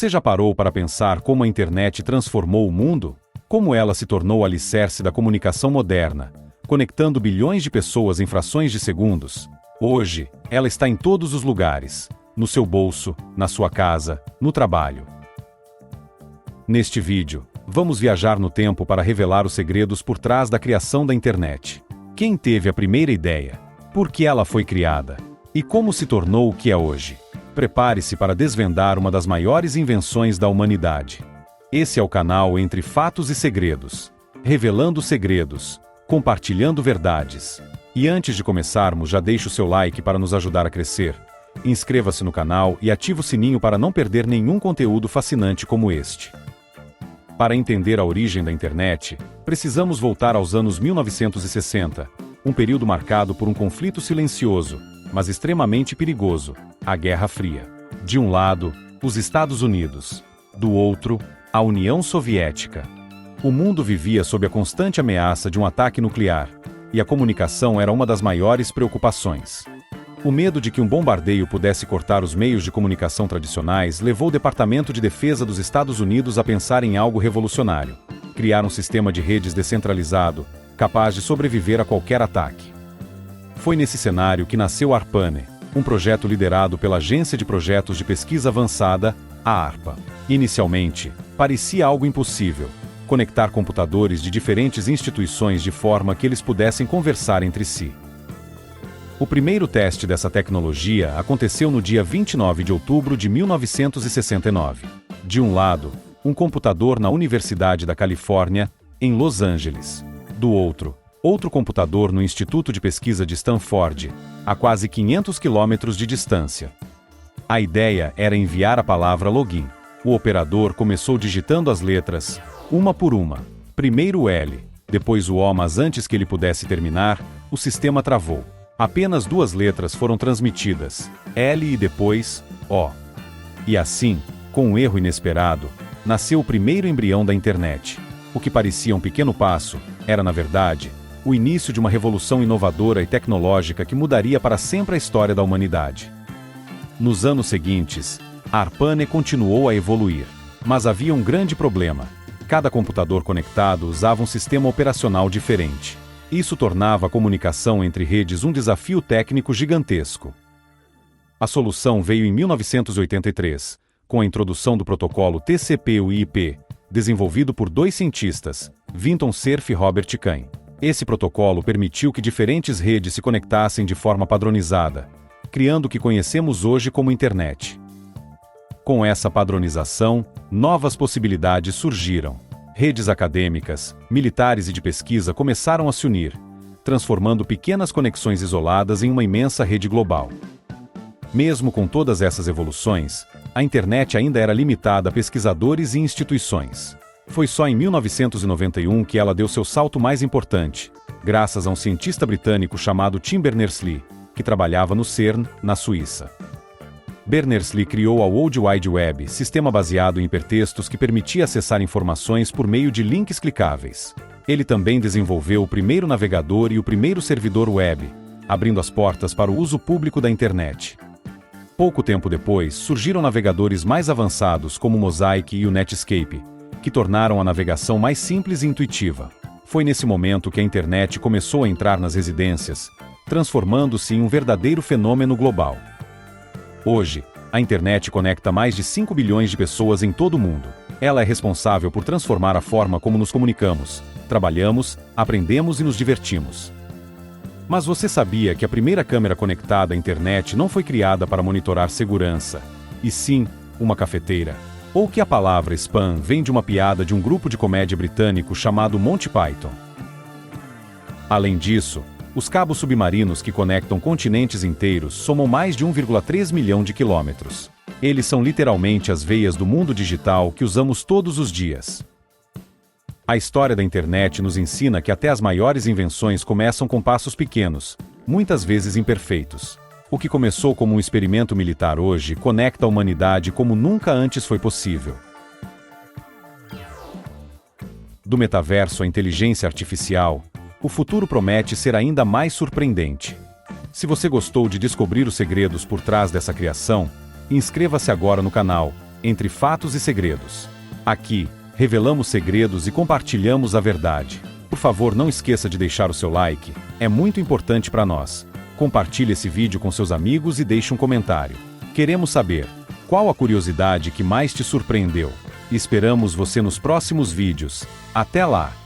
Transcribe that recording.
Você já parou para pensar como a internet transformou o mundo? Como ela se tornou o alicerce da comunicação moderna, conectando bilhões de pessoas em frações de segundos? Hoje, ela está em todos os lugares, no seu bolso, na sua casa, no trabalho. Neste vídeo, vamos viajar no tempo para revelar os segredos por trás da criação da internet. Quem teve a primeira ideia? Por que ela foi criada? E como se tornou o que é hoje? Prepare-se para desvendar uma das maiores invenções da humanidade. Esse é o canal Entre Fatos e Segredos, revelando segredos, compartilhando verdades. E antes de começarmos, já deixe o seu like para nos ajudar a crescer. Inscreva-se no canal e ative o sininho para não perder nenhum conteúdo fascinante como este. Para entender a origem da internet, precisamos voltar aos anos 1960, um período marcado por um conflito silencioso, mas extremamente perigoso, a Guerra Fria. De um lado, os Estados Unidos. Do outro, a União Soviética. O mundo vivia sob a constante ameaça de um ataque nuclear, e a comunicação era uma das maiores preocupações. O medo de que um bombardeio pudesse cortar os meios de comunicação tradicionais levou o Departamento de Defesa dos Estados Unidos a pensar em algo revolucionário: criar um sistema de redes descentralizado, capaz de sobreviver a qualquer ataque. Foi nesse cenário que nasceu o ARPANE, um projeto liderado pela Agência de Projetos de Pesquisa Avançada, a ARPA. Inicialmente, parecia algo impossível: conectar computadores de diferentes instituições de forma que eles pudessem conversar entre si. O primeiro teste dessa tecnologia aconteceu no dia 29 de outubro de 1969. De um lado, um computador na Universidade da Califórnia, em Los Angeles. Do outro computador no Instituto de Pesquisa de Stanford, a quase 500 quilômetros de distância. A ideia era enviar a palavra login. O operador começou digitando as letras, uma por uma. Primeiro o L, depois o O, mas antes que ele pudesse terminar, o sistema travou. Apenas duas letras foram transmitidas, L e depois O. E assim, com um erro inesperado, nasceu o primeiro embrião da internet. O que parecia um pequeno passo, era na verdade, o início de uma revolução inovadora e tecnológica que mudaria para sempre a história da humanidade. Nos anos seguintes, a ARPANE continuou a evoluir. Mas havia um grande problema: cada computador conectado usava um sistema operacional diferente. Isso tornava a comunicação entre redes um desafio técnico gigantesco. A solução veio em 1983, com a introdução do protocolo TCP/IP, desenvolvido por dois cientistas, Vinton Cerf e Robert Kahn. Esse protocolo permitiu que diferentes redes se conectassem de forma padronizada, criando o que conhecemos hoje como internet. Com essa padronização, novas possibilidades surgiram. Redes acadêmicas, militares e de pesquisa começaram a se unir, transformando pequenas conexões isoladas em uma imensa rede global. Mesmo com todas essas evoluções, a internet ainda era limitada a pesquisadores e instituições. Foi só em 1991 que ela deu seu salto mais importante, graças a um cientista britânico chamado Tim Berners-Lee, que trabalhava no CERN, na Suíça. Berners-Lee criou a World Wide Web, sistema baseado em hipertextos que permitia acessar informações por meio de links clicáveis. Ele também desenvolveu o primeiro navegador e o primeiro servidor web, abrindo as portas para o uso público da internet. Pouco tempo depois, surgiram navegadores mais avançados como o Mosaic e o Netscape, que tornaram a navegação mais simples e intuitiva. Foi nesse momento que a internet começou a entrar nas residências, transformando-se em um verdadeiro fenômeno global. Hoje, a internet conecta mais de 5 bilhões de pessoas em todo o mundo. Ela é responsável por transformar a forma como nos comunicamos, trabalhamos, aprendemos e nos divertimos. Mas você sabia que a primeira câmera conectada à internet não foi criada para monitorar segurança, e sim, uma cafeteira? Ou que a palavra spam vem de uma piada de um grupo de comédia britânico chamado Monty Python? Além disso, os cabos submarinos que conectam continentes inteiros somam mais de 1,3 milhão de quilômetros. Eles são literalmente as veias do mundo digital que usamos todos os dias. A história da internet nos ensina que até as maiores invenções começam com passos pequenos, muitas vezes imperfeitos. O que começou como um experimento militar hoje conecta a humanidade como nunca antes foi possível. Do metaverso à inteligência artificial, o futuro promete ser ainda mais surpreendente. Se você gostou de descobrir os segredos por trás dessa criação, inscreva-se agora no canal, entre fatos e segredos. Aqui, revelamos segredos e compartilhamos a verdade. Por favor, não esqueça de deixar o seu like, é muito importante para nós. Compartilhe esse vídeo com seus amigos e deixe um comentário. Queremos saber, qual a curiosidade que mais te surpreendeu? Esperamos você nos próximos vídeos. Até lá!